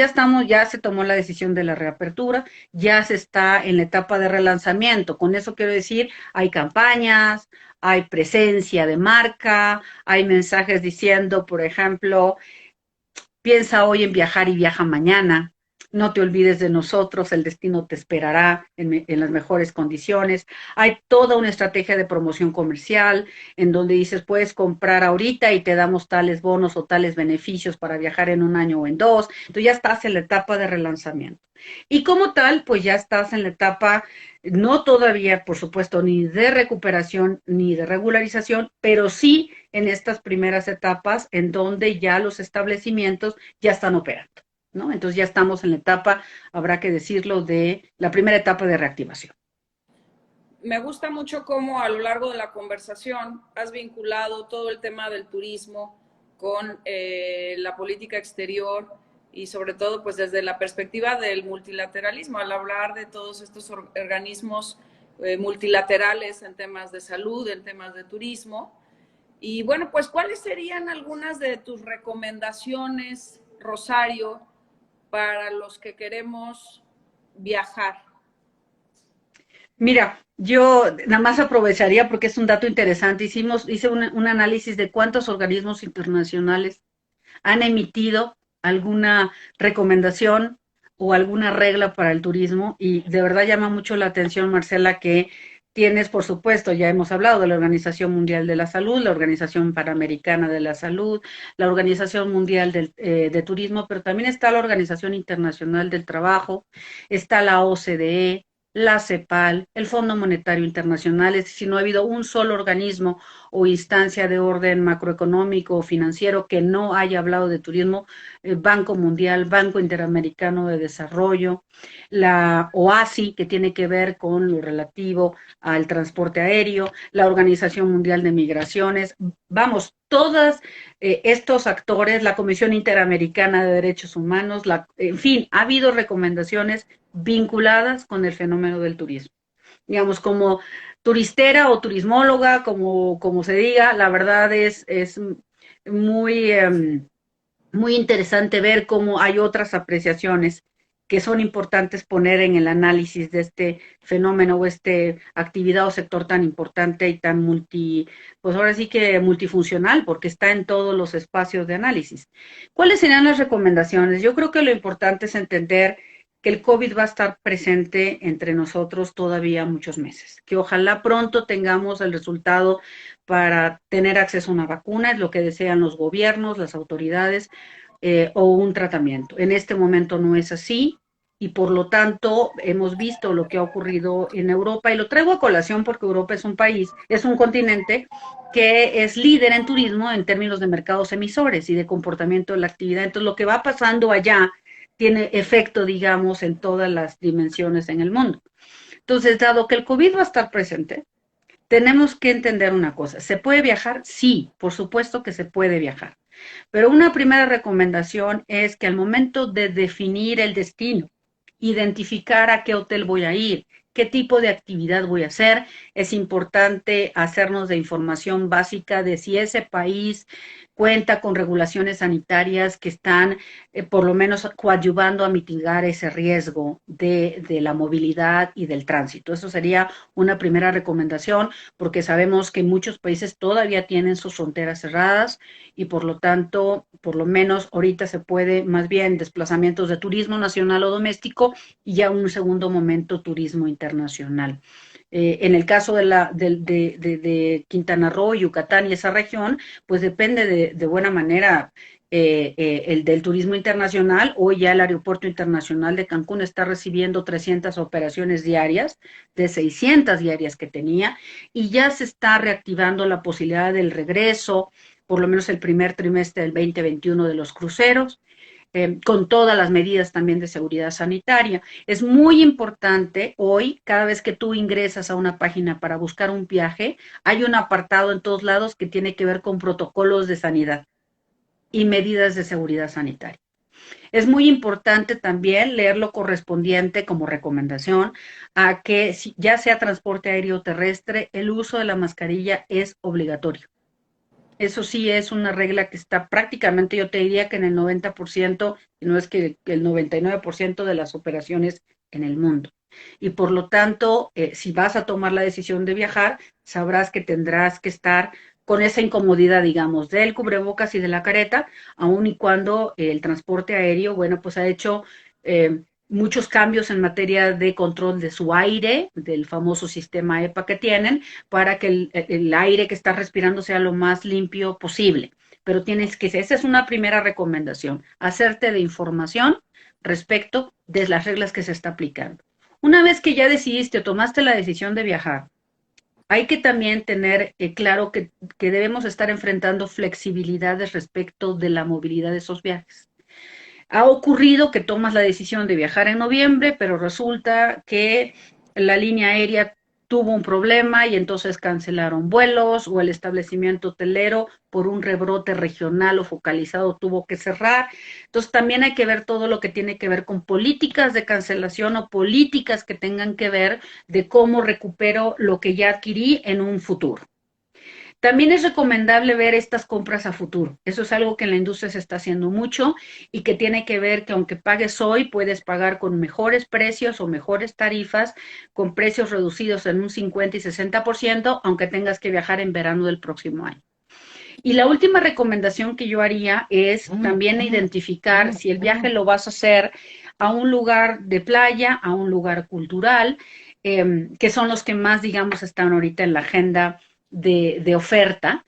ya se tomó la decisión de la reapertura, ya se está en la etapa de relanzamiento. Con eso quiero decir, hay campañas, hay presencia de marca, hay mensajes diciendo, por ejemplo, piensa hoy en viajar y viaja mañana. No te olvides de nosotros, el destino te esperará en las mejores condiciones. Hay toda una estrategia de promoción comercial en donde dices, puedes comprar ahorita y te damos tales bonos o tales beneficios para viajar en un año o en 2. Entonces ya estás en la etapa de relanzamiento. Y como tal, pues ya estás en la etapa, no todavía, por supuesto, ni de recuperación ni de regularización, pero sí en estas primeras etapas en donde ya los establecimientos ya están operando, ¿no? Entonces ya estamos en la etapa, habrá que decirlo, de la primera etapa de reactivación. Me gusta mucho cómo a lo largo de la conversación has vinculado todo el tema del turismo con la política exterior y sobre todo pues desde la perspectiva del multilateralismo, al hablar de todos estos organismos multilaterales en temas de salud, en temas de turismo. Y bueno, pues ¿cuáles serían algunas de tus recomendaciones, Rosario, para los que queremos viajar? Mira, yo nada más aprovecharía porque es un dato interesante. Hice un análisis de cuántos organismos internacionales han emitido alguna recomendación o alguna regla para el turismo y de verdad llama mucho la atención, Marcela, que tienes, por supuesto, ya hemos hablado de la Organización Mundial de la Salud, la Organización Panamericana de la Salud, la Organización Mundial de Turismo, pero también está la Organización Internacional del Trabajo, está la OCDE, la CEPAL, el Fondo Monetario Internacional. Es decir, no ha habido un solo organismo o instancia de orden macroeconómico o financiero que no haya hablado de turismo, Banco Mundial, Banco Interamericano de Desarrollo, la OASI, que tiene que ver con lo relativo al transporte aéreo, la Organización Mundial de Migraciones, vamos, todos estos actores, la Comisión Interamericana de Derechos Humanos, en fin, ha habido recomendaciones vinculadas con el fenómeno del turismo. Digamos, como turistera o turismóloga, como se diga, la verdad es muy, muy interesante ver cómo hay otras apreciaciones que son importantes poner en el análisis de este fenómeno o este actividad o sector tan importante y tan pues ahora sí que multifuncional, porque está en todos los espacios de análisis. ¿Cuáles serían las recomendaciones? Yo creo que lo importante es entender que el COVID va a estar presente entre nosotros todavía muchos meses, que ojalá pronto tengamos el resultado para tener acceso a una vacuna, es lo que desean los gobiernos, las autoridades, o un tratamiento. En este momento no es así y por lo tanto hemos visto lo que ha ocurrido en Europa y lo traigo a colación porque Europa es un país, es un continente que es líder en turismo en términos de mercados emisores y de comportamiento de la actividad. Entonces lo que va pasando allá tiene efecto, digamos, en todas las dimensiones en el mundo. Entonces, dado que el COVID va a estar presente, tenemos que entender una cosa. ¿Se puede viajar? Sí, por supuesto que se puede viajar. Pero una primera recomendación es que al momento de definir el destino, identificar a qué hotel voy a ir, qué tipo de actividad voy a hacer, es importante hacernos de información básica de si ese país cuenta con regulaciones sanitarias que están por lo menos coadyuvando a mitigar ese riesgo de la movilidad y del tránsito. Eso sería una primera recomendación porque sabemos que muchos países todavía tienen sus fronteras cerradas y por lo tanto, por lo menos ahorita se puede más bien desplazamientos de turismo nacional o doméstico y ya un segundo momento turismo internacional. En el caso de Quintana Roo, Yucatán y esa región, pues depende de buena manera el del turismo internacional. Hoy ya el Aeropuerto Internacional de Cancún está recibiendo 300 operaciones diarias, de 600 diarias que tenía, y ya se está reactivando la posibilidad del regreso, por lo menos el primer trimestre del 2021 de los cruceros, con todas las medidas también de seguridad sanitaria. Es muy importante hoy, cada vez que tú ingresas a una página para buscar un viaje, hay un apartado en todos lados que tiene que ver con protocolos de sanidad y medidas de seguridad sanitaria. Es muy importante también leer lo correspondiente como recomendación a que ya sea transporte aéreo o terrestre, el uso de la mascarilla es obligatorio. Eso sí es una regla que está prácticamente, yo te diría que en el 90%, y no es que el 99% de las operaciones en el mundo. Y por lo tanto, si vas a tomar la decisión de viajar, sabrás que tendrás que estar con esa incomodidad, digamos, del cubrebocas y de la careta, aun y cuando el transporte aéreo, bueno, pues ha hecho muchos cambios en materia de control de su aire, del famoso sistema EPA que tienen, para que el aire que estás respirando sea lo más limpio posible. Pero tienes que, esa es una primera recomendación, hacerte de información respecto de las reglas que se está aplicando. Una vez que ya decidiste o tomaste la decisión de viajar, hay que también tener claro que debemos estar enfrentando flexibilidades respecto de la movilidad de esos viajes. Ha ocurrido que tomas la decisión de viajar en noviembre, pero resulta que la línea aérea tuvo un problema y entonces cancelaron vuelos o el establecimiento hotelero por un rebrote regional o focalizado tuvo que cerrar. Entonces también hay que ver todo lo que tiene que ver con políticas de cancelación o políticas que tengan que ver de cómo recupero lo que ya adquirí en un futuro. También es recomendable ver estas compras a futuro. Eso es algo que en la industria se está haciendo mucho y que tiene que ver que aunque pagues hoy, puedes pagar con mejores precios o mejores tarifas, con precios reducidos en un 50 y 60%, aunque tengas que viajar en verano del próximo año. Y la última recomendación que yo haría es también identificar si el viaje lo vas a hacer a un lugar de playa, a un lugar cultural, que son los que más, digamos, están ahorita en la agenda de oferta,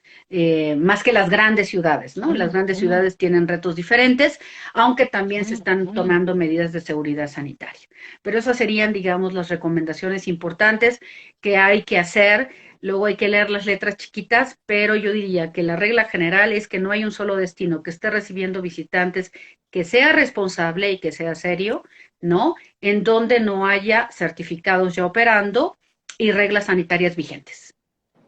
más que las grandes ciudades, ¿no? Las grandes ciudades tienen retos diferentes, aunque también se están tomando medidas de seguridad sanitaria. Pero esas serían, digamos, las recomendaciones importantes que hay que hacer. Luego hay que leer las letras chiquitas, pero yo diría que la regla general es que no hay un solo destino que esté recibiendo visitantes que sea responsable y que sea serio, ¿no? En donde no haya certificados ya operando y reglas sanitarias vigentes.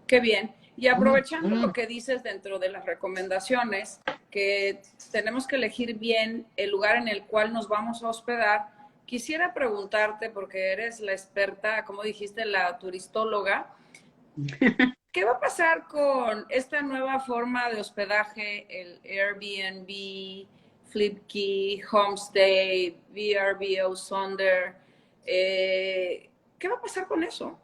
Qué bien. Y aprovechando lo que dices dentro de las recomendaciones, que tenemos que elegir bien el lugar en el cual nos vamos a hospedar, quisiera preguntarte, porque eres la experta, como dijiste, la turistóloga, ¿qué va a pasar con esta nueva forma de hospedaje, el Airbnb, Flipkey, Homestay, VRBO, Sonder? ¿Qué va a pasar con eso?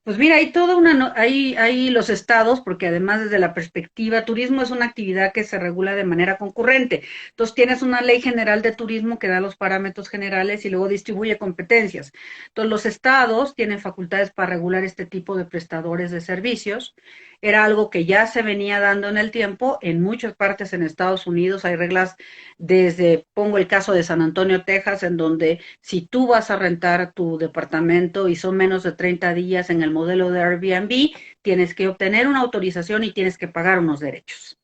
Pues mira, hay toda una, hay los estados, porque además desde la perspectiva, turismo es una actividad que se regula de manera concurrente. Entonces tienes una ley general de turismo que da los parámetros generales y luego distribuye competencias. Entonces los estados tienen facultades para regular este tipo de prestadores de servicios. Era algo que ya se venía dando en el tiempo. En muchas partes en Estados Unidos hay reglas desde, pongo el caso de San Antonio, Texas, en donde si tú vas a rentar tu departamento y son menos de 30 días en el modelo de Airbnb, tienes que obtener una autorización y tienes que pagar unos derechos.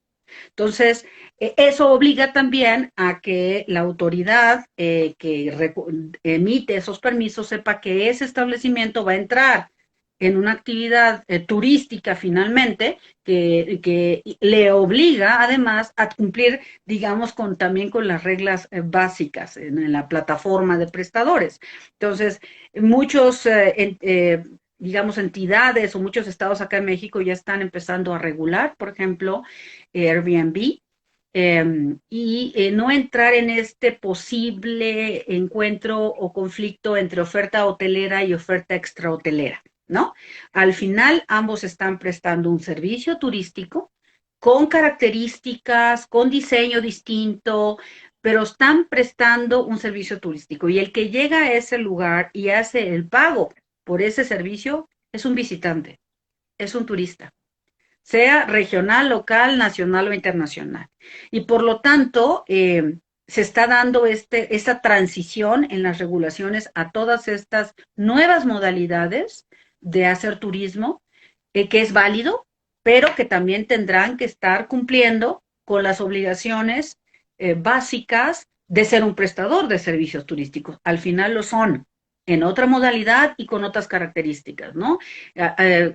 Entonces, eso obliga también a que la autoridad que emite esos permisos sepa que ese establecimiento va a entrar en una actividad turística finalmente que le obliga además a cumplir, digamos, también con las reglas básicas en la plataforma de prestadores. Entonces, muchos digamos, entidades o muchos estados acá en México ya están empezando a regular, por ejemplo, Airbnb, no entrar en este posible encuentro o conflicto entre oferta hotelera y oferta extrahotelera, ¿no? Al final, ambos están prestando un servicio turístico con características, con diseño distinto, pero están prestando un servicio turístico. Y el que llega a ese lugar y hace el pago por ese servicio es un visitante, es un turista, sea regional, local, nacional o internacional. Y por lo tanto, se está dando esta transición en las regulaciones a todas estas nuevas modalidades de hacer turismo, que es válido, pero que también tendrán que estar cumpliendo con las obligaciones básicas de ser un prestador de servicios turísticos. Al final lo son, en otra modalidad y con otras características, ¿no?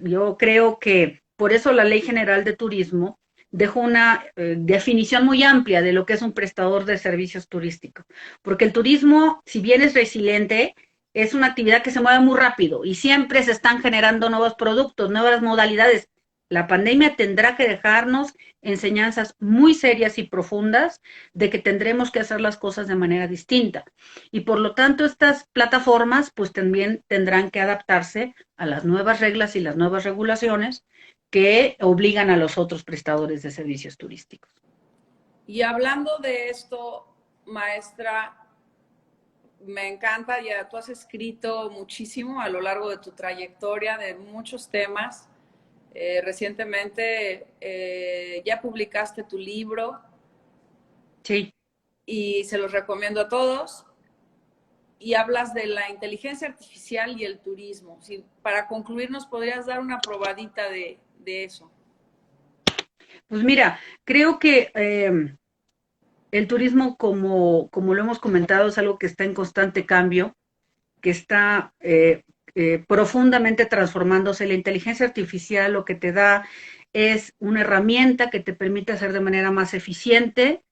Yo creo que por eso la Ley General de Turismo dejó una definición muy amplia de lo que es un prestador de servicios turísticos, porque el turismo, si bien es resiliente, es una actividad que se mueve muy rápido y siempre se están generando nuevos productos, nuevas modalidades. La pandemia tendrá que dejarnos enseñanzas muy serias y profundas de que tendremos que hacer las cosas de manera distinta. Y por lo tanto, estas plataformas pues también tendrán que adaptarse a las nuevas reglas y las nuevas regulaciones que obligan a los otros prestadores de servicios turísticos. Y hablando de esto, maestra, me encanta, ya tú has escrito muchísimo a lo largo de tu trayectoria de muchos temas. Recientemente ya publicaste tu libro. Sí. Y se los recomiendo a todos. Y hablas de la inteligencia artificial y el turismo. Si, para concluir, ¿nos podrías dar una probadita de eso? Pues mira, creo que el turismo, como lo hemos comentado, es algo que está en constante cambio, que está profundamente transformándose. La inteligencia artificial lo que te da es una herramienta que te permite hacer de manera más eficiente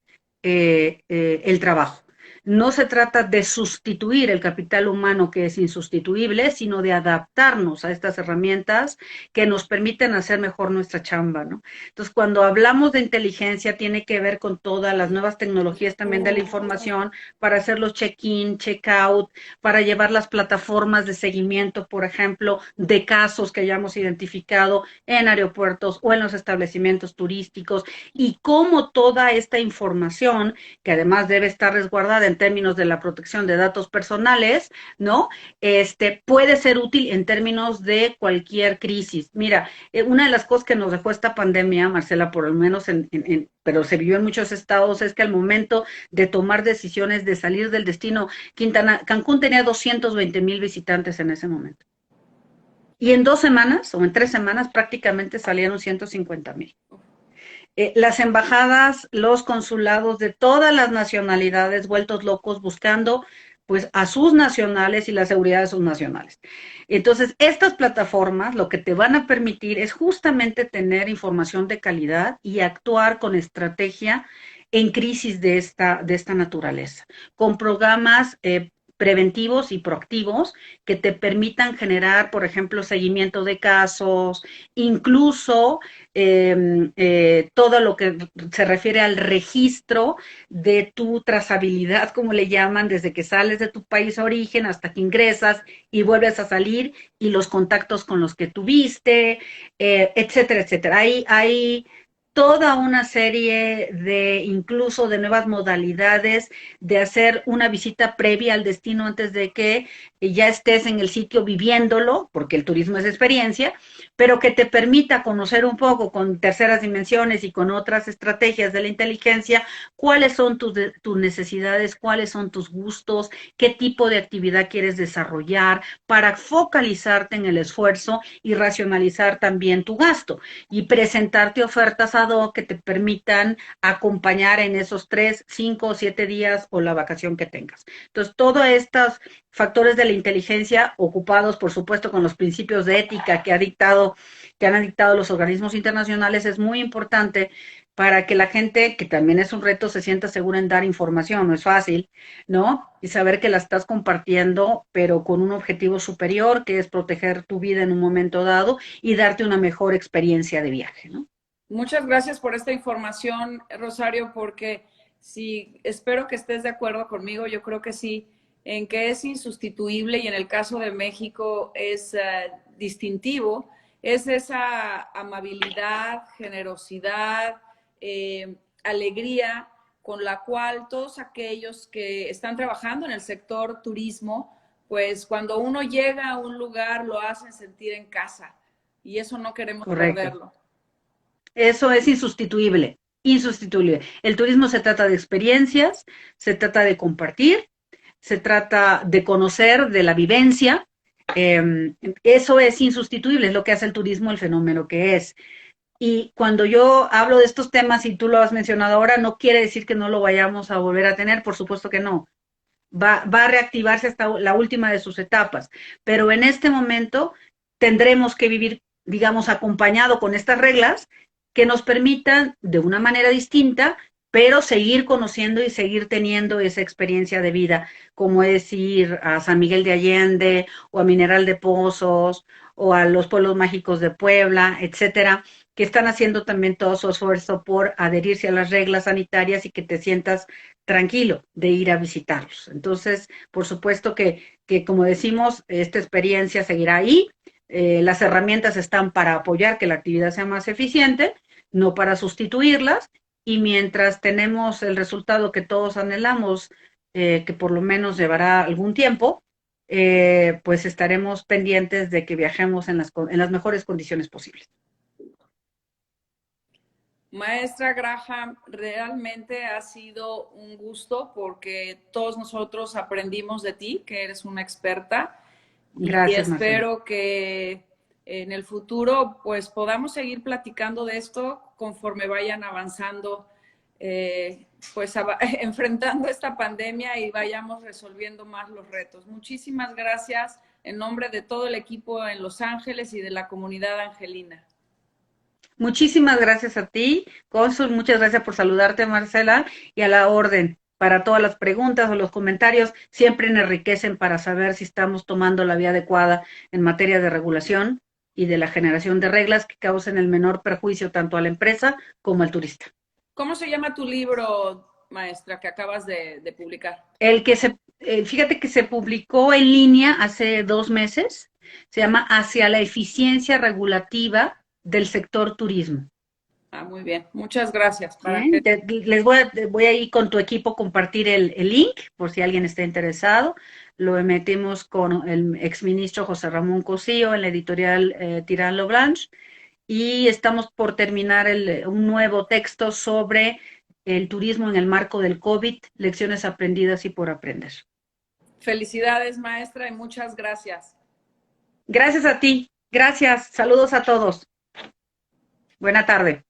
el trabajo. No se trata de sustituir el capital humano que es insustituible, sino de adaptarnos a estas herramientas que nos permiten hacer mejor nuestra chamba, ¿no? Entonces, cuando hablamos de inteligencia, tiene que ver con todas las nuevas tecnologías también de la información para hacer los check-in, check-out, para llevar las plataformas de seguimiento, por ejemplo, de casos que hayamos identificado en aeropuertos o en los establecimientos turísticos, y cómo toda esta información, que además debe estar resguardada en términos de la protección de datos personales, ¿no? Puede ser útil en términos de cualquier crisis. Mira, una de las cosas que nos dejó esta pandemia, Marcela, por lo menos pero se vivió en muchos estados, es que al momento de tomar decisiones de salir del destino, Cancún tenía 220,000 visitantes en ese momento. Y en 2 semanas o en 3 semanas prácticamente salieron 150,000. Las embajadas, los consulados de todas las nacionalidades vueltos locos buscando pues a sus nacionales y la seguridad de sus nacionales. Entonces, estas plataformas lo que te van a permitir es justamente tener información de calidad y actuar con estrategia en crisis de esta naturaleza, con programas preventivos y proactivos que te permitan generar, por ejemplo, seguimiento de casos, incluso todo lo que se refiere al registro de tu trazabilidad, como le llaman, desde que sales de tu país de origen hasta que ingresas y vuelves a salir, y los contactos con los que tuviste, etcétera, etcétera. Hay toda una serie de incluso de nuevas modalidades de hacer una visita previa al destino antes de que ya estés en el sitio viviéndolo, porque el turismo es experiencia, pero que te permita conocer un poco con terceras dimensiones y con otras estrategias de la inteligencia cuáles son tus necesidades, cuáles son tus gustos, qué tipo de actividad quieres desarrollar para focalizarte en el esfuerzo y racionalizar también tu gasto y presentarte ofertas ad hoc que te permitan acompañar en esos 3, 5 o 7 días o la vacación que tengas. Entonces, todos estos factores de la inteligencia ocupados, por supuesto, con los principios de ética que han dictado los organismos internacionales, es muy importante para que la gente, que también es un reto, se sienta segura en dar información, no es fácil, ¿no? Y saber que la estás compartiendo, pero con un objetivo superior, que es proteger tu vida en un momento dado y darte una mejor experiencia de viaje, ¿no? Muchas gracias por esta información, Rosario, porque sí, espero que estés de acuerdo conmigo, yo creo que sí, en que es insustituible y en el caso de México es distintivo, es esa amabilidad, generosidad, alegría con la cual todos aquellos que están trabajando en el sector turismo, pues cuando uno llega a un lugar lo hacen sentir en casa y eso no queremos perderlo. Eso es insustituible, insustituible. El turismo se trata de experiencias, se trata de compartir, se trata de conocer, de la vivencia. Eso es insustituible, es lo que hace el turismo el fenómeno que es. Y cuando yo hablo de estos temas, y tú lo has mencionado ahora, no quiere decir que no lo vayamos a volver a tener, por supuesto que no. Va a reactivarse hasta la última de sus etapas, pero en este momento tendremos que vivir, digamos, acompañado con estas reglas que nos permitan de una manera distinta, pero seguir conociendo y seguir teniendo esa experiencia de vida, como es ir a San Miguel de Allende o a Mineral de Pozos o a los pueblos mágicos de Puebla, etcétera, que están haciendo también todo su esfuerzo por adherirse a las reglas sanitarias y que te sientas tranquilo de ir a visitarlos. Entonces, por supuesto que como decimos, esta experiencia seguirá ahí. Las herramientas están para apoyar que la actividad sea más eficiente, no para sustituirlas, y mientras tenemos el resultado que todos anhelamos, que por lo menos llevará algún tiempo, pues estaremos pendientes de que viajemos en las mejores condiciones posibles. Maestra Graham, realmente ha sido un gusto porque todos nosotros aprendimos de ti, que eres una experta. Gracias, y espero Marcela, que en el futuro pues podamos seguir platicando de esto conforme vayan avanzando, pues enfrentando esta pandemia y vayamos resolviendo más los retos. Muchísimas gracias en nombre de todo el equipo en Los Ángeles y de la comunidad angelina. Muchísimas gracias a ti, Cónsul, muchas gracias por saludarte, Marcela, y a la orden. Para todas las preguntas o los comentarios, siempre enriquecen para saber si estamos tomando la vía adecuada en materia de regulación y de la generación de reglas que causen el menor perjuicio tanto a la empresa como al turista. ¿Cómo se llama tu libro, maestra, que acabas de publicar? Fíjate que se publicó en línea hace 2 meses, se llama Hacia la eficiencia regulativa del sector turismo. Ah, muy bien. Muchas gracias. Para Bien, que les voy a ir con tu equipo compartir el link por si alguien está interesado. Lo emitimos con el exministro José Ramón Cosío en la editorial Tirán Lo Blanche y estamos por terminar un nuevo texto sobre el turismo en el marco del COVID, lecciones aprendidas y por aprender. felicidades, maestra, y muchas gracias. Gracias a ti, gracias, saludos a todos. Buena tarde.